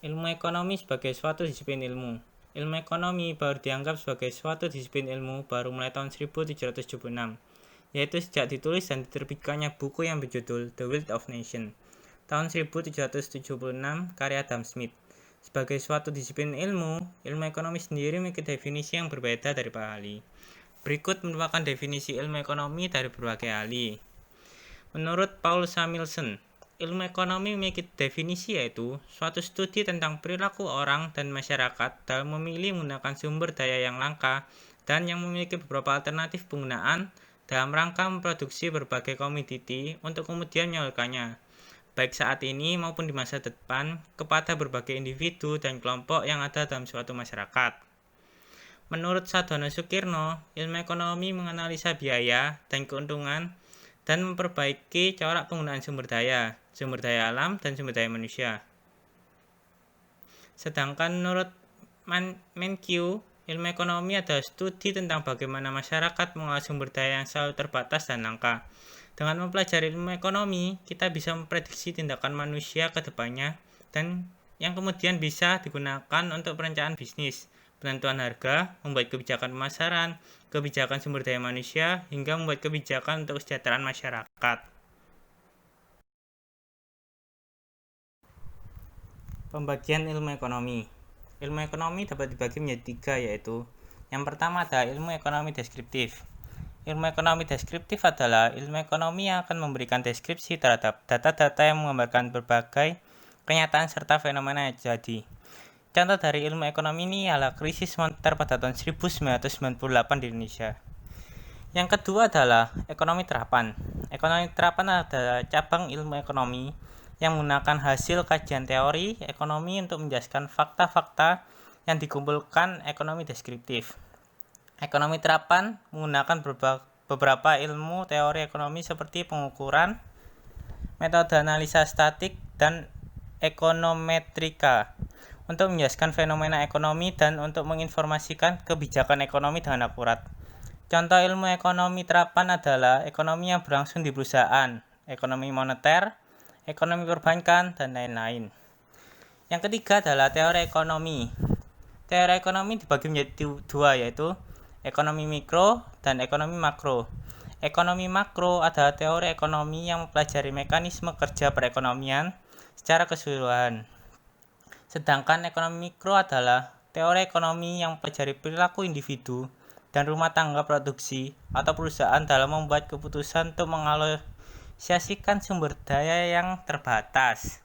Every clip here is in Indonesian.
Ilmu ekonomi sebagai suatu disiplin ilmu. Ilmu ekonomi baru dianggap sebagai suatu disiplin ilmu baru mulai tahun 1776, yaitu sejak ditulis dan diterbitkannya buku yang berjudul The Wealth of Nations tahun 1776 karya Adam Smith. Sebagai suatu disiplin ilmu, ilmu ekonomi sendiri memiliki definisi yang berbeda dari para ahli. Berikut merupakan definisi ilmu ekonomi dari berbagai ahli. Menurut Paul Samuelson, ilmu ekonomi memiliki definisi yaitu suatu studi tentang perilaku orang dan masyarakat dalam memilih menggunakan sumber daya yang langka dan yang memiliki beberapa alternatif penggunaan dalam rangka memproduksi berbagai komoditi untuk kemudian menyalurkannya, baik saat ini maupun di masa depan, kepada berbagai individu dan kelompok yang ada dalam suatu masyarakat. Menurut Sadono Sukirno, ilmu ekonomi menganalisa biaya dan keuntungan dan memperbaiki corak penggunaan sumber daya alam, dan sumber daya manusia. Sedangkan menurut Mankiw, ilmu ekonomi adalah studi tentang bagaimana masyarakat mengolah sumber daya yang selalu terbatas dan langka. Dengan mempelajari ilmu ekonomi, kita bisa memprediksi tindakan manusia ke depannya dan yang kemudian bisa digunakan untuk perencanaan bisnis, penentuan harga, membuat kebijakan pemasaran, kebijakan sumber daya manusia, hingga membuat kebijakan untuk kesejahteraan masyarakat. Pembagian ilmu ekonomi. Ilmu ekonomi dapat dibagi menjadi 3, yaitu yang pertama adalah ilmu ekonomi deskriptif. Ilmu ekonomi deskriptif adalah ilmu ekonomi yang akan memberikan deskripsi terhadap data-data yang menggambarkan berbagai kenyataan serta fenomena yang terjadi. Contoh dari ilmu ekonomi ini adalah krisis moneter pada tahun 1998 di Indonesia. Yang kedua adalah ekonomi terapan. Ekonomi terapan adalah cabang ilmu ekonomi yang menggunakan hasil kajian teori ekonomi untuk menjelaskan fakta-fakta yang dikumpulkan ekonomi deskriptif. Ekonomi terapan menggunakan beberapa ilmu teori ekonomi seperti pengukuran, metode analisa statik, dan ekonometrika untuk menjelaskan fenomena ekonomi dan untuk menginformasikan kebijakan ekonomi dengan akurat. Contoh ilmu ekonomi terapan adalah ekonomi yang berlangsung di perusahaan, ekonomi moneter, ekonomi perbankan, dan lain-lain. Yang ketiga adalah teori ekonomi. Teori ekonomi dibagi menjadi 2, yaitu ekonomi mikro dan ekonomi makro. Ekonomi makro adalah teori ekonomi yang mempelajari mekanisme kerja perekonomian secara keseluruhan. Sedangkan ekonomi mikro adalah teori ekonomi yang mempelajari perilaku individu dan rumah tangga produksi atau perusahaan dalam membuat keputusan untuk mengalokasikan sumber daya yang terbatas.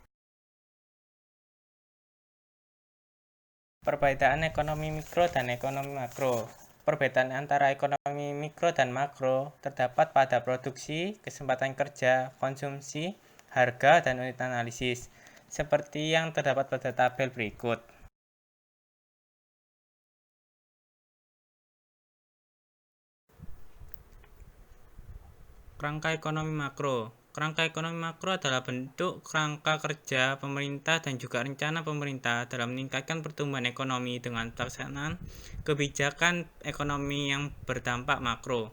Perbedaan ekonomi mikro dan ekonomi makro. Perbedaan antara ekonomi mikro dan makro terdapat pada produksi, kesempatan kerja, konsumsi, harga, dan unit analisis, seperti yang terdapat pada tabel berikut. Kerangka ekonomi makro. Kerangka ekonomi makro adalah bentuk kerangka kerja pemerintah dan juga rencana pemerintah dalam meningkatkan pertumbuhan ekonomi dengan pelaksanaan kebijakan ekonomi yang berdampak makro.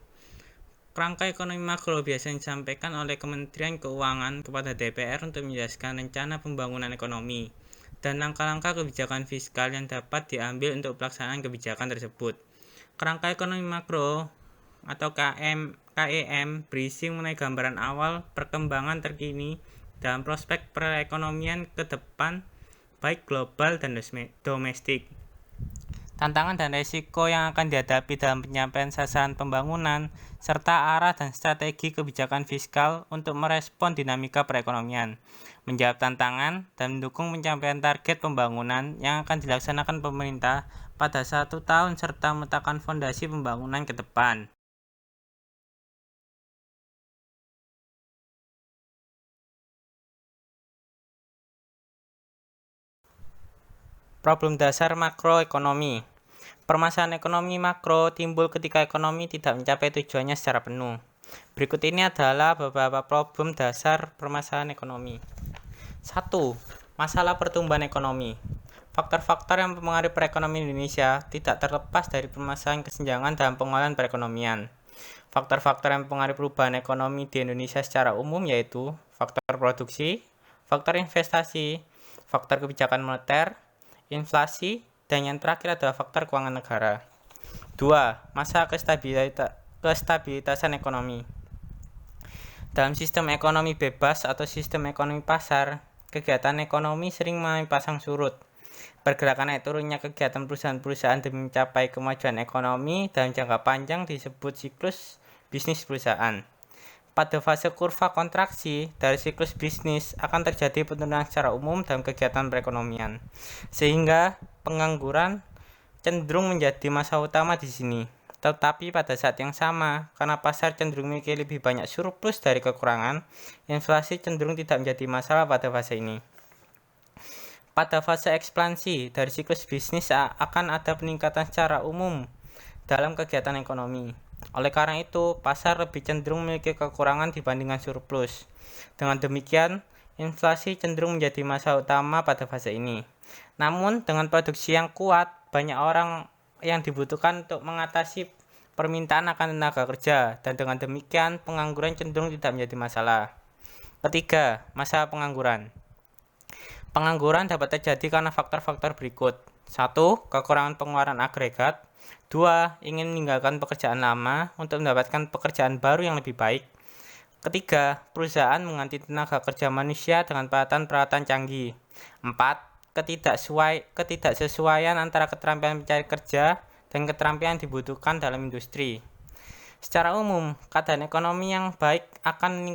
Kerangka ekonomi makro biasanya disampaikan oleh Kementerian Keuangan kepada DPR untuk menjelaskan rencana pembangunan ekonomi dan langkah-langkah kebijakan fiskal yang dapat diambil untuk pelaksanaan kebijakan tersebut. Kerangka ekonomi makro atau KEM berisi mengenai gambaran awal perkembangan terkini dalam prospek perekonomian ke depan, baik global dan domestik. Tantangan dan risiko yang akan dihadapi dalam penyampaian sasaran pembangunan, serta arah dan strategi kebijakan fiskal untuk merespon dinamika perekonomian, menjawab tantangan, dan mendukung pencapaian target pembangunan yang akan dilaksanakan pemerintah pada 1 tahun serta meletakkan fondasi pembangunan ke depan. Problem dasar makroekonomi. Permasalahan ekonomi makro timbul ketika ekonomi tidak mencapai tujuannya secara penuh. Berikut ini adalah beberapa problem dasar permasalahan ekonomi. 1. Masalah pertumbuhan ekonomi. Faktor-faktor yang mempengaruhi perekonomian Indonesia tidak terlepas dari permasalahan kesenjangan dalam pengolahan perekonomian. Faktor-faktor yang mempengaruhi perubahan ekonomi di Indonesia secara umum yaitu faktor produksi, faktor investasi, faktor kebijakan moneter, inflasi, dan yang terakhir adalah faktor keuangan negara. 2. Masa kestabilitasan ekonomi. Dalam sistem ekonomi bebas atau sistem ekonomi pasar, kegiatan ekonomi sering mengalami pasang surut. Pergerakan naik turunnya kegiatan perusahaan-perusahaan demi mencapai kemajuan ekonomi dalam jangka panjang disebut siklus bisnis perusahaan. Pada fase kurva kontraksi dari siklus bisnis akan terjadi penurunan secara umum dalam kegiatan perekonomian, sehingga pengangguran cenderung menjadi masalah utama di sini. Tetapi pada saat yang sama, karena pasar cenderung memiliki lebih banyak surplus dari kekurangan, inflasi cenderung tidak menjadi masalah pada fase ini. Pada fase ekspansi dari siklus bisnis akan ada peningkatan secara umum dalam kegiatan ekonomi. Oleh karena itu, pasar lebih cenderung memiliki kekurangan dibandingkan surplus. Dengan demikian, inflasi cenderung menjadi masalah utama pada fase ini. Namun, dengan produksi yang kuat, banyak orang yang dibutuhkan untuk mengatasi permintaan akan tenaga kerja, dan dengan demikian pengangguran cenderung tidak menjadi masalah. Ketiga, masalah pengangguran. Pengangguran dapat terjadi karena faktor-faktor berikut. 1. Kekurangan pengeluaran agregat. 2. Ingin meninggalkan pekerjaan lama untuk mendapatkan pekerjaan baru yang lebih baik. Ketiga, perusahaan mengganti tenaga kerja manusia dengan peralatan-peralatan canggih. 4. Ketidaksesuaian antara keterampilan pencari kerja dan keterampilan yang dibutuhkan dalam industri. Secara umum, keadaan ekonomi yang baik akan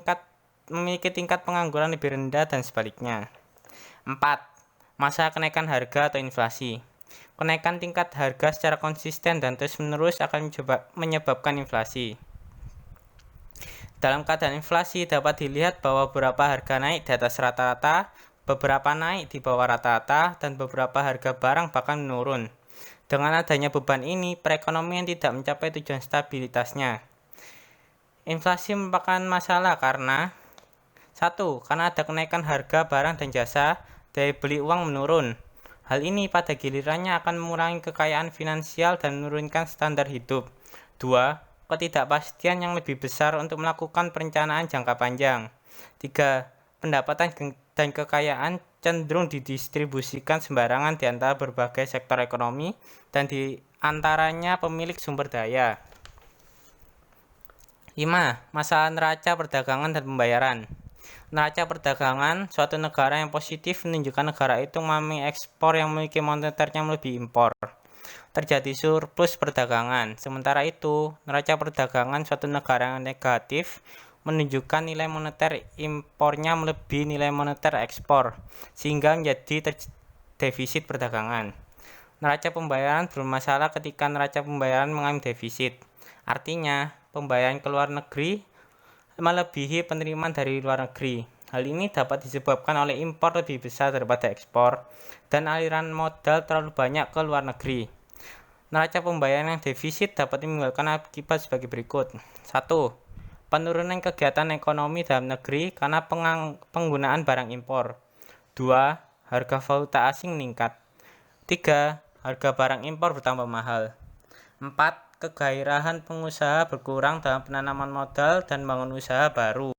memiliki tingkat pengangguran lebih rendah dan sebaliknya. 4. Masa kenaikan harga atau inflasi. Kenaikan tingkat harga secara konsisten dan terus-menerus akan menyebabkan inflasi. Dalam keadaan inflasi dapat dilihat bahwa beberapa harga naik di atas rata-rata, beberapa naik di bawah rata-rata, dan beberapa harga barang bahkan menurun. Dengan adanya beban ini, perekonomian tidak mencapai tujuan stabilitasnya. Inflasi merupakan masalah karena 1. Karena ada kenaikan harga barang dan jasa, daya beli uang menurun. Hal ini pada gilirannya akan mengurangi kekayaan finansial dan menurunkan standar hidup. 2. Ketidakpastian yang lebih besar untuk melakukan perencanaan jangka panjang. 3. Pendapatan dan kekayaan cenderung didistribusikan sembarangan di antara berbagai sektor ekonomi dan di antaranya pemilik sumber daya. 5. Masalah neraca perdagangan dan pembayaran. Neraca perdagangan suatu negara yang positif menunjukkan negara itu mengalami ekspor yang memiliki moneternya melebihi impor. Terjadi surplus perdagangan. Sementara itu, neraca perdagangan suatu negara yang negatif menunjukkan nilai moneter impornya melebihi nilai moneter ekspor, sehingga menjadi defisit perdagangan. Neraca pembayaran bermasalah ketika neraca pembayaran mengalami defisit. Artinya, pembayaran ke luar negeri melebihi penerimaan dari luar negeri. Hal ini dapat disebabkan oleh impor lebih besar daripada ekspor dan aliran modal terlalu banyak ke luar negeri. Neraca pembayaran yang defisit dapat menimbulkan akibat sebagai berikut. 1. Penurunan kegiatan ekonomi dalam negeri karena penggunaan barang impor. 2. Harga valuta asing meningkat. 3. Harga barang impor bertambah mahal. 4. Kegairahan pengusaha berkurang dalam penanaman modal dan membangun usaha baru.